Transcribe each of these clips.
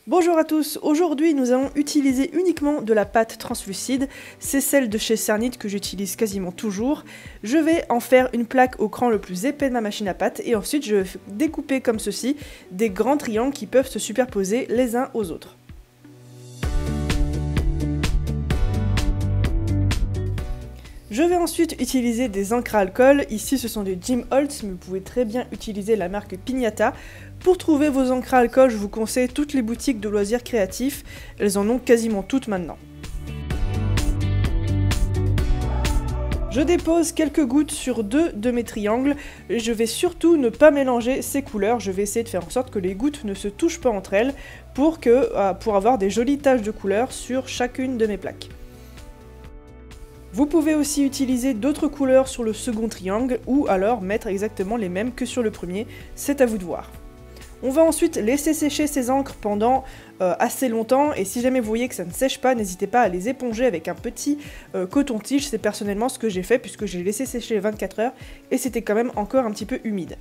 Bonjour à tous, aujourd'hui nous allons utiliser uniquement de la pâte translucide, c'est celle de chez Cernit que j'utilise quasiment toujours. Je vais en faire une plaque au cran le plus épais de ma machine à pâte et ensuite je vais découper comme ceci des grands triangles qui peuvent se superposer les uns aux autres. Je vais ensuite utiliser des encres à alcool, ici ce sont des Jim Holtz, mais vous pouvez très bien utiliser la marque Pignata. Pour trouver vos encres à alcool, je vous conseille toutes les boutiques de loisirs créatifs, elles en ont quasiment toutes maintenant. Je dépose quelques gouttes sur deux de mes triangles, et je vais surtout ne pas mélanger ces couleurs, je vais essayer de faire en sorte que les gouttes ne se touchent pas entre elles pour avoir des jolies taches de couleurs sur chacune de mes plaques. Vous pouvez aussi utiliser d'autres couleurs sur le second triangle ou alors mettre exactement les mêmes que sur le premier, c'est à vous de voir. On va ensuite laisser sécher ces encres pendant assez longtemps et si jamais vous voyez que ça ne sèche pas, n'hésitez pas à les éponger avec un petit coton-tige, c'est personnellement ce que j'ai fait puisque j'ai laissé sécher 24 heures et c'était quand même encore un petit peu humide.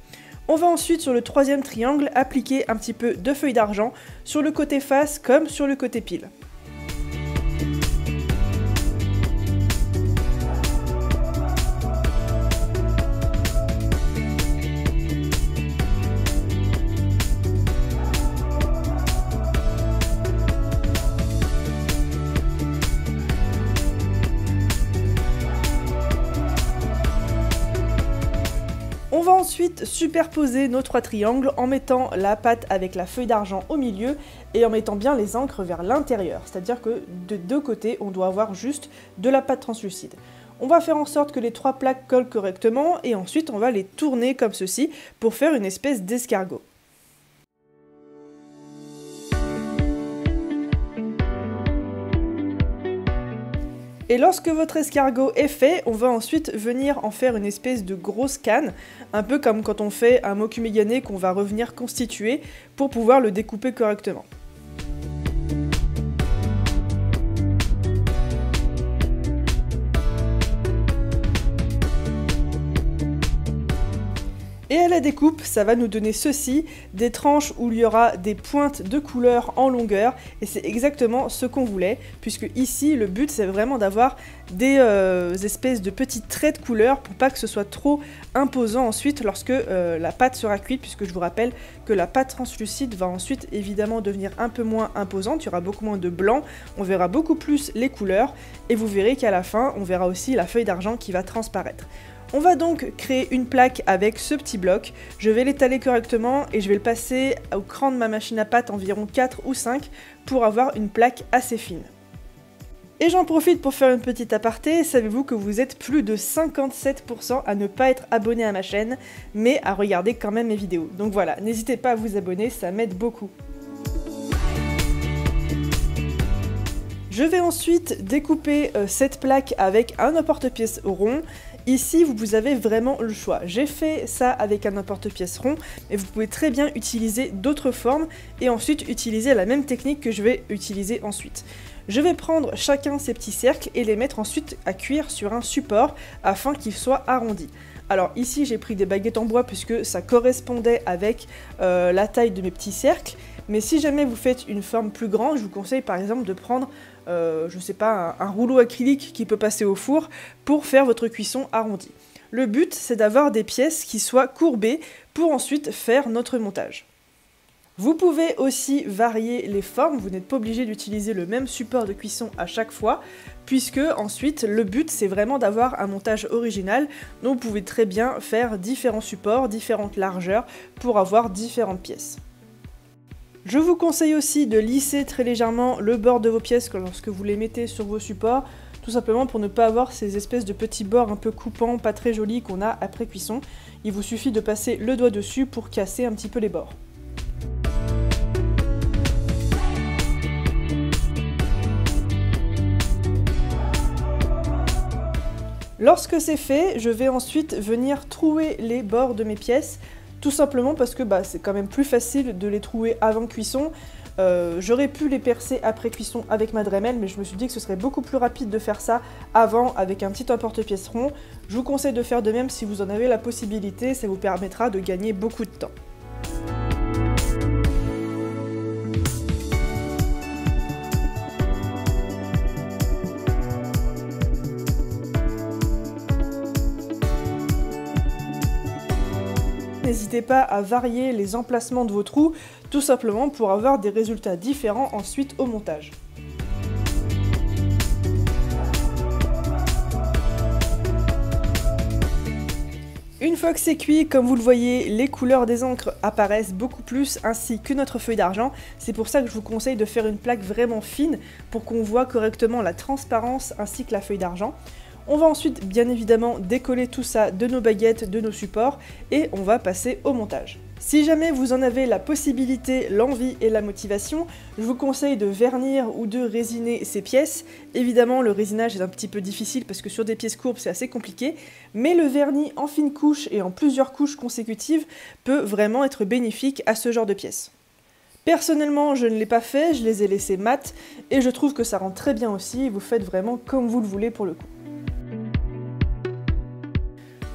On va ensuite sur le troisième triangle appliquer un petit peu de feuille d'argent sur le côté face comme sur le côté pile. On va ensuite superposer nos trois triangles en mettant la pâte avec la feuille d'argent au milieu et en mettant bien les encres vers l'intérieur, c'est-à-dire que de deux côtés on doit avoir juste de la pâte translucide. On va faire en sorte que les trois plaques collent correctement et ensuite on va les tourner comme ceci pour faire une espèce d'escargot. Et lorsque votre escargot est fait, on va ensuite venir en faire une espèce de grosse canne, un peu comme quand on fait un mokumegane qu'on va revenir constituer pour pouvoir le découper correctement. Et à la découpe, ça va nous donner ceci, des tranches où il y aura des pointes de couleur en longueur, et c'est exactement ce qu'on voulait, puisque ici, le but c'est vraiment d'avoir des espèces de petits traits de couleur pour pas que ce soit trop imposant ensuite lorsque la pâte sera cuite, puisque je vous rappelle que la pâte translucide va ensuite évidemment devenir un peu moins imposante, il y aura beaucoup moins de blanc, on verra beaucoup plus les couleurs, et vous verrez qu'à la fin, on verra aussi la feuille d'argent qui va transparaître. On va donc créer une plaque avec ce petit bloc, je vais l'étaler correctement et je vais le passer au cran de ma machine à pâte environ 4 ou 5 pour avoir une plaque assez fine. Et j'en profite pour faire une petite aparté, savez-vous que vous êtes plus de 57% à ne pas être abonné à ma chaîne, mais à regarder quand même mes vidéos. Donc voilà, n'hésitez pas à vous abonner, ça m'aide beaucoup. Je vais ensuite découper cette plaque avec un emporte-pièce rond. Ici, vous avez vraiment le choix. J'ai fait ça avec un emporte-pièce rond, mais vous pouvez très bien utiliser d'autres formes et ensuite utiliser la même technique que je vais utiliser ensuite. Je vais prendre chacun ces petits cercles et les mettre ensuite à cuire sur un support afin qu'ils soient arrondis. Alors ici, j'ai pris des baguettes en bois puisque ça correspondait avec la taille de mes petits cercles. Mais si jamais vous faites une forme plus grande, je vous conseille par exemple de prendre, je sais pas, un rouleau acrylique qui peut passer au four pour faire votre cuisson arrondie. Le but, c'est d'avoir des pièces qui soient courbées pour ensuite faire notre montage. Vous pouvez aussi varier les formes, vous n'êtes pas obligé d'utiliser le même support de cuisson à chaque fois, puisque ensuite le but c'est vraiment d'avoir un montage original, donc vous pouvez très bien faire différents supports, différentes largeurs pour avoir différentes pièces. Je vous conseille aussi de lisser très légèrement le bord de vos pièces lorsque vous les mettez sur vos supports, tout simplement pour ne pas avoir ces espèces de petits bords un peu coupants, pas très jolis qu'on a après cuisson. Il vous suffit de passer le doigt dessus pour casser un petit peu les bords. Lorsque c'est fait, je vais ensuite venir trouer les bords de mes pièces, tout simplement parce que c'est quand même plus facile de les trouer avant cuisson. J'aurais pu les percer après cuisson avec ma Dremel, mais je me suis dit que ce serait beaucoup plus rapide de faire ça avant avec un petit emporte-pièce rond. Je vous conseille de faire de même si vous en avez la possibilité, ça vous permettra de gagner beaucoup de temps. n'hésitez pas à varier les emplacements de vos trous, tout simplement pour avoir des résultats différents ensuite au montage. Une fois que c'est cuit, comme vous le voyez, les couleurs des encres apparaissent beaucoup plus, ainsi que notre feuille d'argent. C'est pour ça que je vous conseille de faire une plaque vraiment fine pour qu'on voit correctement la transparence ainsi que la feuille d'argent. On va ensuite bien évidemment décoller tout ça de nos baguettes, de nos supports, et on va passer au montage. Si jamais vous en avez la possibilité, l'envie et la motivation, je vous conseille de vernir ou de résiner ces pièces. Évidemment, le résinage est un petit peu difficile parce que sur des pièces courbes, c'est assez compliqué, mais le vernis en fines couches et en plusieurs couches consécutives peut vraiment être bénéfique à ce genre de pièces. Personnellement, je ne l'ai pas fait, je les ai laissés mat, et je trouve que ça rend très bien aussi, vous faites vraiment comme vous le voulez pour le coup.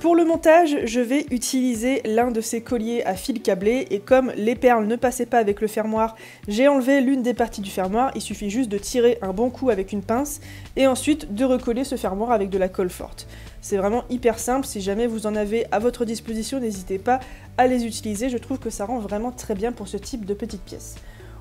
Pour le montage, je vais utiliser l'un de ces colliers à fil câblé, et comme les perles ne passaient pas avec le fermoir, j'ai enlevé l'une des parties du fermoir. Il suffit juste de tirer un bon coup avec une pince et ensuite de recoller ce fermoir avec de la colle forte. C'est vraiment hyper simple, si jamais vous en avez à votre disposition, n'hésitez pas à les utiliser, je trouve que ça rend vraiment très bien pour ce type de petites pièces.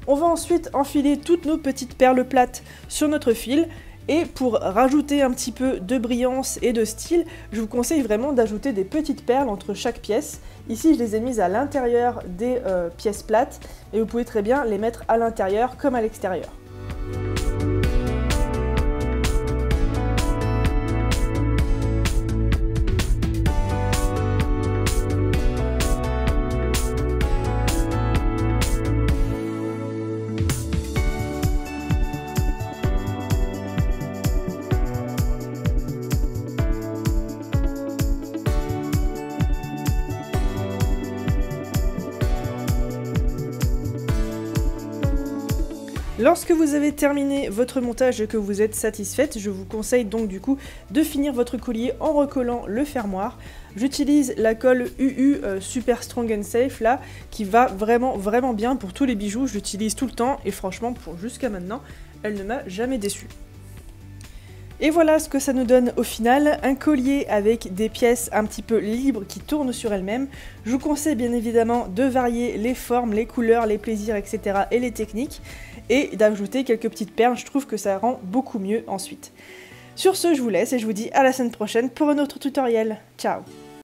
On va ensuite enfiler toutes nos petites perles plates sur notre fil. Et pour rajouter un petit peu de brillance et de style, je vous conseille vraiment d'ajouter des petites perles entre chaque pièce. Ici, je les ai mises à l'intérieur des pièces plates, et vous pouvez très bien les mettre à l'intérieur comme à l'extérieur. Lorsque vous avez terminé votre montage et que vous êtes satisfaite, je vous conseille donc du coup de finir votre collier en recollant le fermoir. J'utilise la colle UU Super Strong and Safe là, qui va vraiment bien pour tous les bijoux. Je l'utilise tout le temps et franchement, jusqu'à maintenant, elle ne m'a jamais déçue. Et voilà ce que ça nous donne au final, un collier avec des pièces un petit peu libres qui tournent sur elles-mêmes. Je vous conseille bien évidemment de varier les formes, les couleurs, les plaisirs, etc. et les techniques, et d'ajouter quelques petites perles, je trouve que ça rend beaucoup mieux ensuite. Sur ce, je vous laisse et je vous dis à la semaine prochaine pour un autre tutoriel. Ciao!